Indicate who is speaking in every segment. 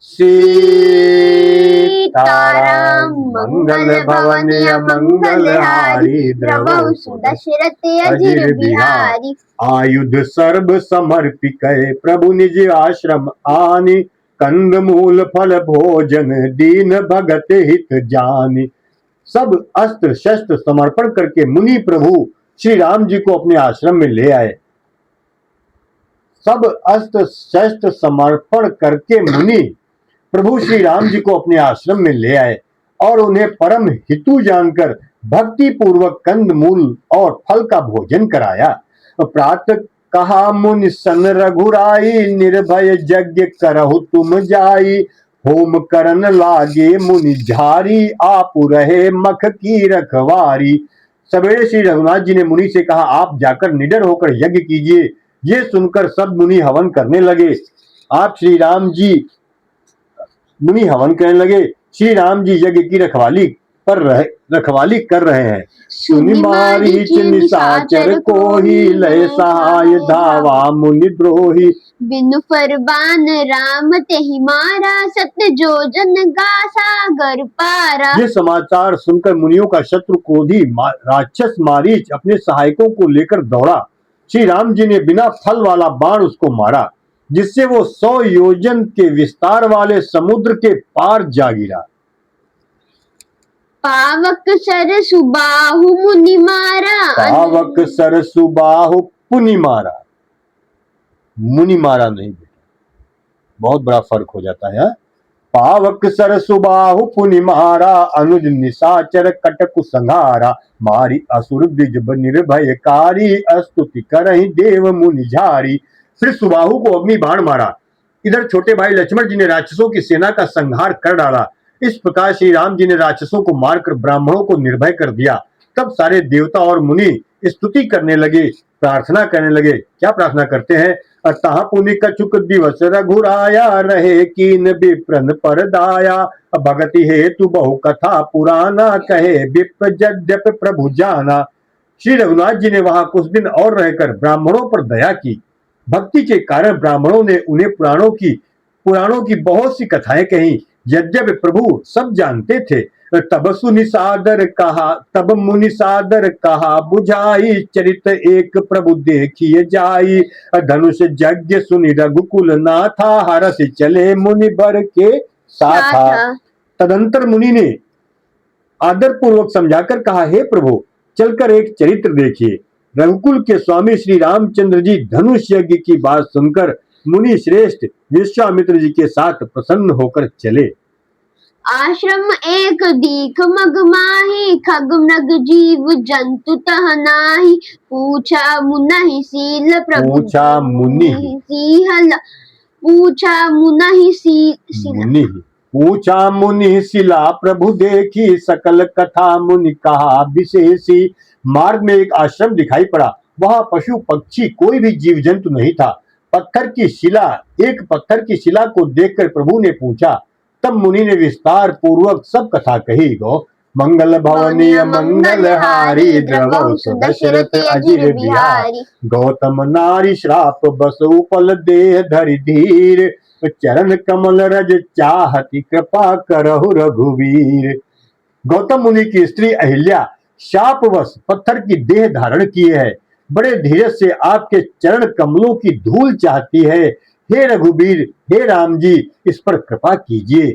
Speaker 1: सीताराम मंगल भवन मंगल हारी द्रवहु सुदशरथ अजिर बिहारी।
Speaker 2: आयुध सर्व समर्पित प्रभु निज आश्रम आनी कंद मूल फल भोजन दीन भगत हित जानी। सब अस्त्र शस्त्र समर्पण करके मुनि प्रभु श्री राम जी को अपने आश्रम में ले आए। सब अस्त्र शस्त्र समर्पण करके मुनि प्रभु श्री राम जी को अपने आश्रम में ले आए और उन्हें परम हितु जानकर भक्ति पूर्वक कंद मूल और फल का भोजन कराया। प्रातः कहा मुनि सन रघुराई निर्भय यज्ञ करहु तुम जाई। होम करन लागे मुनि झारी आप रहे मख की रखवारी। सवेरे श्री रघुनाथ जी ने मुनि से कहा, आप जाकर निडर होकर यज्ञ कीजिए। ये सुनकर सब मुनि हवन करने लगे। आप श्री राम जी मुनि हवन करने लगे। श्री राम जी यज्ञ की रखवाली कर रहे हैं। सुनि मारीच निशाचर कोहि लय सहाय धावा मुनि द्रोही।
Speaker 1: बिनु फरमान राम तेहि मारा सत्य जोजन गा सागर पारा।
Speaker 2: ये समाचार सुनकर मुनियों का शत्रु क्रोधी राक्षस मारीच अपने सहायकों को लेकर दौड़ा। श्री राम जी ने बिना फल वाला बाण उसको मारा, जिससे वो 100 योजन के विस्तार वाले समुद्र के पार जा गिरा।
Speaker 1: पावक सर सुबाहु मुनि मारा।
Speaker 2: पावक सर सुबाहु पुनि मारा, मुनि मारा नहीं बेटा, बहुत बड़ा फर्क हो जाता है। पावक सर सुबाहु पुनि मारा अनुज निशाचर कटकु संहारा। मारी असुर द्विज निर्भयकारी स्तुति करहि देव मुनि झारी। फिर सुबाहु को अग्नि बाण मारा। इधर छोटे भाई लक्ष्मण जी ने राक्षसों की सेना का संहार कर डाला। इस प्रकार श्री राम जी ने राक्षसों को मारकर ब्राह्मणों को निर्भय कर दिया। तब सारे देवता और मुनि स्तुति करने लगे, प्रार्थना करने लगे। क्या प्रार्थना करते हैं? अतः पुनि कछुक दिवस रघुराया रहे कीन विप्रन पर दाया। भगति हेतु बहु कथा पुराना कहे विप्र यद्यप प्रभु जाना। श्री रघुनाथ जी ने वहां कुछ दिन और रहकर ब्राह्मणों पर दया की। भक्ति के कारण ब्राह्मणों ने उन्हें पुराणों की बहुत सी कथाएं कही। यद्यपि प्रभु सब जानते थे। तब मुनि सादर कहा बुझाई चरित एक प्रभु देखिए जाई। धनुष यज्ञ सुनि रघुकुल नाथा हरस चले मुनि बर के साथा। तदंतर मुनि ने आदर पूर्वक समझाकर कहा, हे प्रभु चलकर एक चरित्र देखिए। रघुकुल के स्वामी श्री रामचंद्र जी धनुष यज्ञ की बात सुनकर मुनि श्रेष्ठ विश्वामित्र जी के साथ प्रसन्न होकर चले।
Speaker 1: आश्रम एक दीख मग माही खग मृग जीव जंतु तह नाही। पूछा मुनि सील प्रभु
Speaker 2: पूछा मुनि शिला प्रभु देखी सकल कथा मुनि कहा विशेषी। मार्ग में एक आश्रम दिखाई पड़ा। वहां पशु पक्षी कोई भी जीव जंतु नहीं था। एक पत्थर की शिला को देखकर प्रभु ने पूछा। तब मुनि ने विस्तार पूर्वक सब कथा कही। गो मंगल भवनीय मंगल हारी द्रवहु सुदशरथ अजिर बिहारी। गौतम नारी श्राप बस उपल देह धरि धीर। चरण कमल रज चाहति कृपा करहु रघुवीर। गौतम मुनि की स्त्री अहिल्या शापवश पत्थर की देह धारण किए है। बड़े धीरज से आपके चरण कमलों की धूल चाहती है। हे रघुवीर, हे राम जी, इस पर कृपा कीजिए।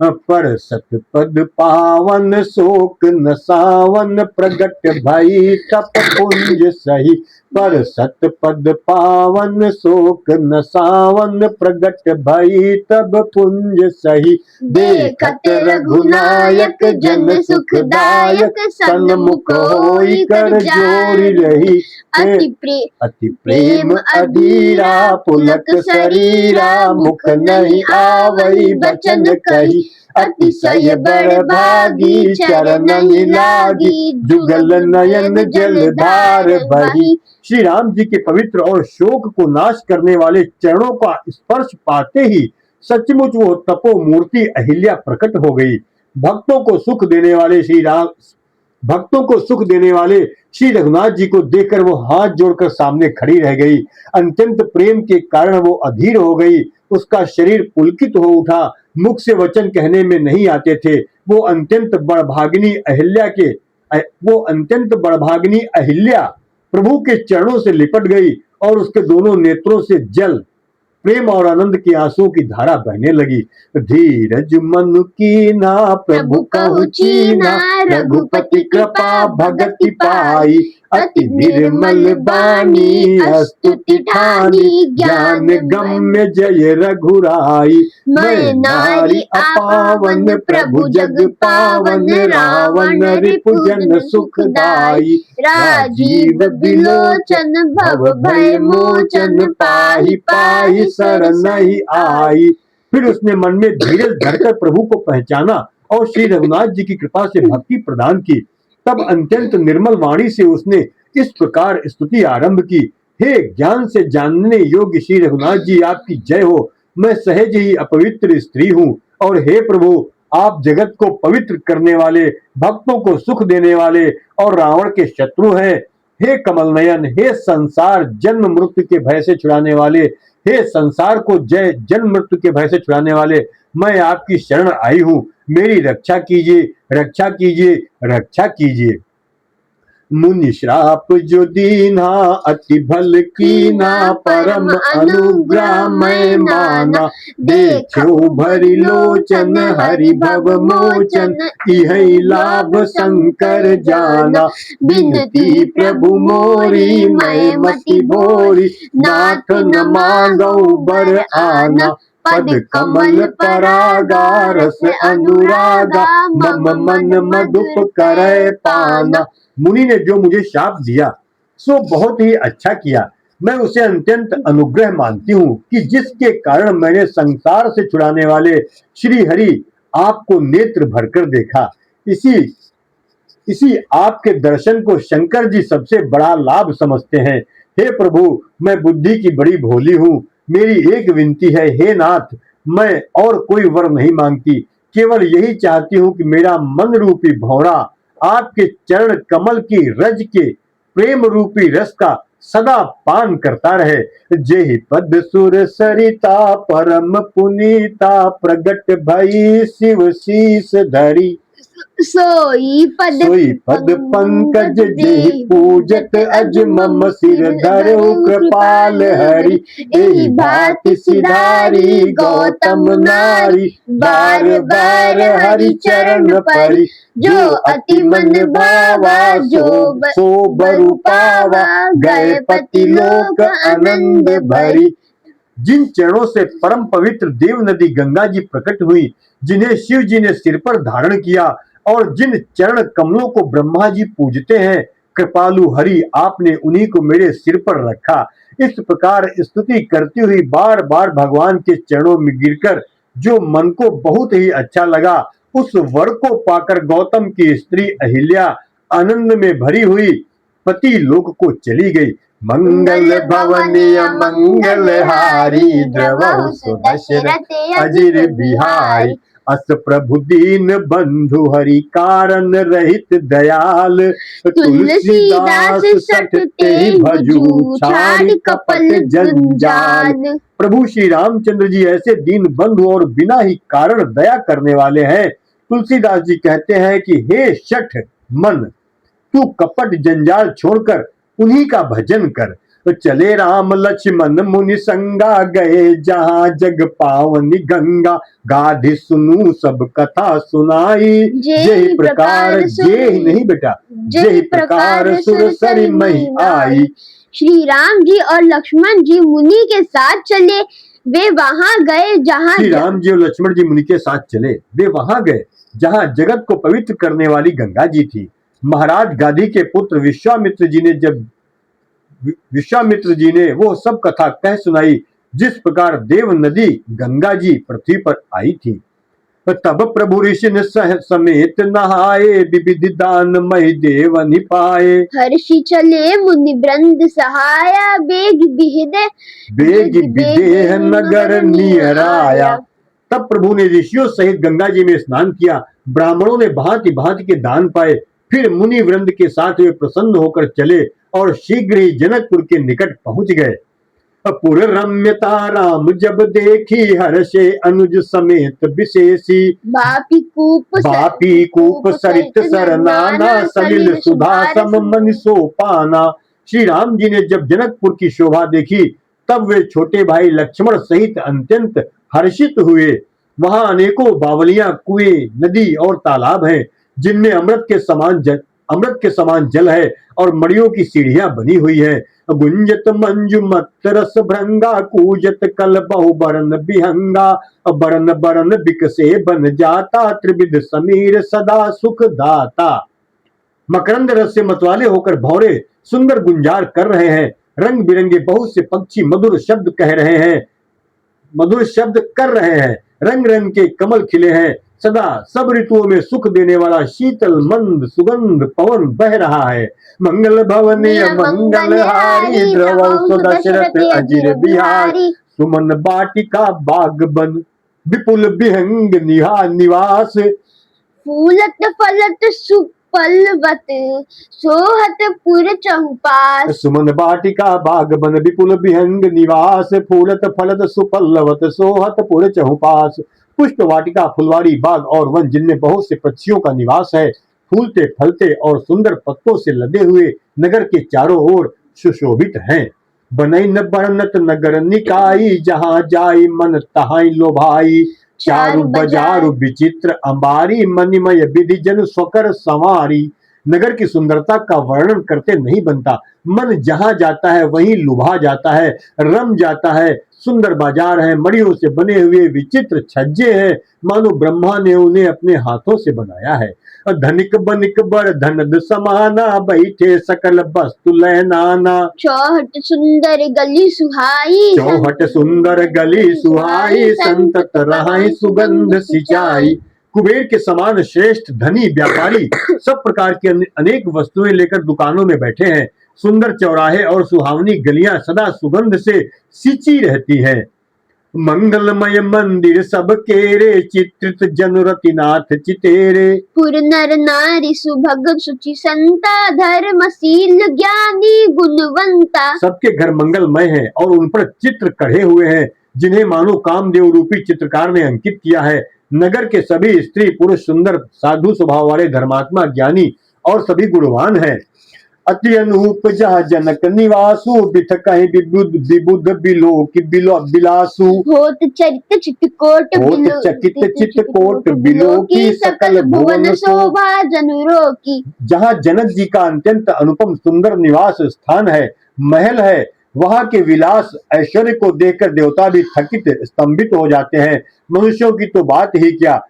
Speaker 2: पर सतपद पावन शोक नसावन प्रगट भई तप पुंज सही। पर सतपद पावन शोक नसावन प्रगट भई तब पुंज सही।
Speaker 1: देखत रघुनायक जन सुखदायक सन्मुख होई कर
Speaker 2: जोरी रही। अति प्रेम अधीरा पुलक शरीरा मुख नहीं आवई बचन कही। अतिशय बड़भागी चरण लागी जुगल नयन जलधार बही। श्री राम जी के पवित्र और शोक को नाश करने वाले चरणों का स्पर्श पाते ही सचमुच वो तपो मूर्ति अहिल्या प्रकट हो गई। भक्तों को सुख देने वाले भक्तों को सुख देने वाले श्री रघुनाथ जी को देखकर वो हाथ जोड़कर सामने खड़ी रह गई। अत्यंत प्रेम के कारण वो अधीर हो गई। उसका शरीर पुलकित हो उठा। मुख से वचन कहने में नहीं आते थे। वो अत्यंत बड़भागिनी अहिल्या प्रभु के चरणों से लिपट गई और उसके दोनों नेत्रों से जल, प्रेम और आनंद की आंसुओं की धारा बहने लगी। धीरज मन की ना प्रभु कहु चीना, रघुपति कृपा भगति पाई। अति निर्मल बानी स्तुति ठानी, ज्ञान गम्य जय रघुराई। मैं नारी अपावन प्रभु जग पावन, रावण रिपुजन सुखदाई। राजीव बिलोचन भव भय मोचन, पाहि पाहि शरण ही आई। फिर उसने मन में धीरज धरकर प्रभु को पहचाना और श्री रघुनाथ जी की कृपा से भक्ति प्रदान की। तब अत्यंत निर्मल वाणी से उसने इस प्रकार स्तुति आरंभ की। हे ज्ञान से जानने योग्य श्री रघुनाथ जी, आपकी जय हो। मैं सहज ही अपवित्र स्त्री हूँ, और हे प्रभु, आप जगत को पवित्र करने वाले, भक्तों को सुख देने वाले और रावण के शत्रु हैं। हे कमल नयन, हे संसार जन्म मृत्यु के भय से छुड़ाने वाले, हे संसार को जय जन्म मृत्यु के भय से छुड़ाने वाले, मैं आपकी शरण आई हूँ। मेरी रक्षा कीजिए, रक्षा कीजिए, रक्षा कीजिए। मुनि श्राप जो दीना, अति भल कीना, परम अनुग्रह मैं माना। देखो भरी लोचन हरि भव मोचन, इहै लाभ शंकर जाना। बिनती प्रभु मोरी मैं मति भोरी, नाथ न मांगौ बर आना। पद कमल परागा रस अनुरागा, मम मन मधुप करे पाना। मुनि ने जो मुझे शाप दिया सो बहुत ही अच्छा किया। मैं उसे अत्यंत अनुग्रह मानती हूँ कि जिसके कारण मैंने संसार से छुड़ाने वाले श्री हरि आपको नेत्र भरकर देखा। इसी आपके दर्शन को शंकर जी सबसे बड़ा लाभ समझते हैं। हे प्रभु, मैं बुद्धि की बड़ी भोली हूँ। मेरी एक विनती है, हे नाथ, मैं और कोई वर नहीं मांगती, केवल यही चाहती हूँ कि मेरा मन रूपी भौरा आपके चरण कमल की रज के प्रेम रूपी रस का सदा पान करता रहे। जेहि पद सुर सरिता, परम पुनीता, प्रगट भई शिव शीस धरी।
Speaker 1: सोई पद
Speaker 2: पंकज जेहि पूजत अज, मम सिर धरऊ कृपाल हरि। एहि भांति सिधारी गौतम नारी, बार बार हरि चरण परी। जो अति मन भावा, जो सो बरु पावा, गए पति लोक आनंद भरी। जिन चरणों से परम पवित्र देव नदी गंगा जी प्रकट हुई, जिन्हें शिव जी ने सिर पर धारण किया, और जिन चरण कमलों को ब्रह्मा जी पूजते हैं, कृपालु हरि आपने उन्हीं को मेरे सिर पर रखा। इस प्रकार स्तुति करती हुई बार बार भगवान के चरणों में गिरकर जो मन को बहुत ही अच्छा लगा, उस वर को पाकर गौतम की स्त्री अहिल्या आनंद में भरी हुई पति लोक को चली गई। मंगल भवनीय मंगल हारी, द्रवहु सुदशरथ अजिर बिहारी। अस प्रभु दीन बंधु हरि, कारण रहित दयाल। तुलसीदास सठ ते भजू, छाड़ कपट जंजाल। प्रभु श्री रामचंद्र जी ऐसे दीन बंधु और बिना ही कारण दया करने वाले हैं। तुलसीदास जी कहते हैं कि हे शठ मन, तू कपट जंजाल छोड़कर उन्हीं का भजन कर। तो चले राम लक्ष्मण मुनि संगा, गए जहाँ जग पावनी गंगा। गाधि सुनू सब कथा सुनाई, जेहि प्रकार जेहि नहीं बेटा, जेहि प्रकार सुर सरि मही आई।
Speaker 1: श्री राम जी और लक्ष्मण जी मुनि के साथ चले। वे वहां गए जहाँ
Speaker 2: श्री राम जी और लक्ष्मण जी मुनि के साथ चले। वे वहां गए जहाँ जगत को पवित्र करने वाली गंगा जी थी। महाराज गाधी के पुत्र विश्वामित्र जी ने वो सब कथा कह सुनाई, जिस प्रकार देव नदी गंगा जी पृथ्वी पर आई थी। तब प्रभु ऋषि ने समेत नहाए, विविध दान मही देव निपाए।
Speaker 1: हर्षि चले मुनि वृंद सहाया, बेग विदेह
Speaker 2: नगर नियराया। तब प्रभु ने ऋषियों सहित गंगा जी में स्नान किया। ब्राह्मणों ने भांति भांति के दान पाए। फिर मुनि वृंद के साथ वे प्रसन्न होकर चले और शीघ्र ही जनकपुर के निकट पहुंच गए। पुर रम्यता राम जब देखी, हर्षे अनुज समेत विशेषी। बापी कूप सरित सर नाना, सलिल सुधा सम मन सो पाना। श्री राम जी ने जब जनकपुर की शोभा देखी, तब वे छोटे भाई लक्ष्मण सहित अत्यंत हर्षित हुए। वहां अनेकों बावलियां, कुएं, नदी और तालाब हैं, जिनमें अमृत के समान जल है और मड़ियों की सीढ़ियां बनी हुई है। गुंजत मंजु मत रस भृंगा, कूजत कल बहु बरन बिहंगा। बरन बरन बिकसे बन जाता, त्रिविध समीर सदा सुख दाता। मकरंद रस से मतवाले होकर भौरे सुंदर गुंजार कर रहे हैं। रंग बिरंगे बहुत से पक्षी मधुर शब्द कर रहे हैं। रंग रंग के कमल खिले हैं। सदा सब ऋतुओं में सुख देने वाला शीतल मंद सुगंध पवन बह रहा है। मंगल भवनीय मंगल हारी, द्रवौ दशरथ अजिर बिहारी। सुमन बाटिका बाग बन, विपुल विहंग निवास।
Speaker 1: फूलत फलत सुपलवत, सोहत पुर चहुपास।
Speaker 2: सुमन बाटिका बाग बन, विपुल विहंग निवास। फूलत फलत सुपल्लवत, सोहत पुर चहुपास। पुष्प वाटिका, फुलवारी, बाग और वन, जिनमें बहुत से पक्षियों का निवास है। फूलते फलते और सुंदर पत्तों से लदे हुए नगर के चारों ओर सुशोभित हैं। बनई न बरनत नगर निकाई, जहां जाई मन तहाई लोभाई। चारु बजारु विचित्र अंबारी, मणिमय विधि जन स्वकर संवारी। नगर की सुंदरता का वर्णन करते नहीं बनता। मन जहां जाता है वहीं लुभा जाता है, रम जाता है। सुंदर बाजार है, मड़ियों से बने हुए विचित्र छज्जे हैं, मानो ब्रह्मा ने उन्हें अपने हाथों से बनाया है। धनिक बनिक बड़ धनद समाना, बैठे सकल वस्तु लय नाना।
Speaker 1: चौहट सुंदर गली सुहाई,
Speaker 2: चौहट सुंदर गली सुहाई, संतत रहाई सुगंध सिंचाई। कुबेर के समान श्रेष्ठ धनी व्यापारी सब प्रकार की अनेक वस्तुएं लेकर दुकानों में बैठे हैं। सुंदर चौराहे और सुहावनी गलियां सदा सुगंध से सिंची रहती है। मंगलमय मंदिर सब केरे, चित्रित जनुरतिनाथ चितेरे।
Speaker 1: पुर नर नारी सुभग सुचि संता, धर्मशील ज्ञानी गुणवंता।
Speaker 2: सबके घर मंगलमय हैं और उन पर चित्र कढ़े हुए हैं, जिन्हें मानो कामदेव रूपी चित्रकार ने अंकित किया है। नगर के सभी स्त्री पुरुष सुंदर, साधु स्वभाव वाले, धर्मात्मा, ज्ञानी और सभी गुणवान हैं। अति अनूप जहाँ जनक निवासु, बिथ कहीं विबुध बिलासु।
Speaker 1: होत चरित चितकोट बिलो की, सकल भुवन शोभा जनुरो की।
Speaker 2: जहाँ जनक जी का अत्यंत अनुपम सुंदर निवास स्थान है, महल है, वहां के विलास ऐश्वर्य को देखकर देवता भी थकित स्तंभित हो जाते हैं। मनुष्यों की तो बात ही क्या,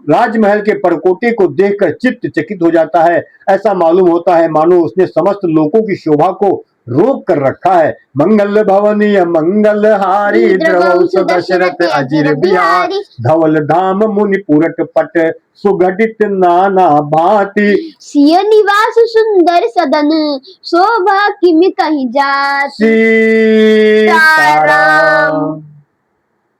Speaker 2: राजमहल के परकोटे को देखकर चित्त चकित हो जाता है। ऐसा मालूम होता है मानो उसने समस्त लोकों की शोभा को रोक कर रखा है। मंगल भवनीय मंगल हारी, द्रवौ दशरथ अजिर बिहारी। धवल धाम मुनि पुरट पट, सुघटित नाना भांति।
Speaker 1: सिय निवास सुंदर सदन, शोभा किमि कहीं जात।
Speaker 2: सीताराम।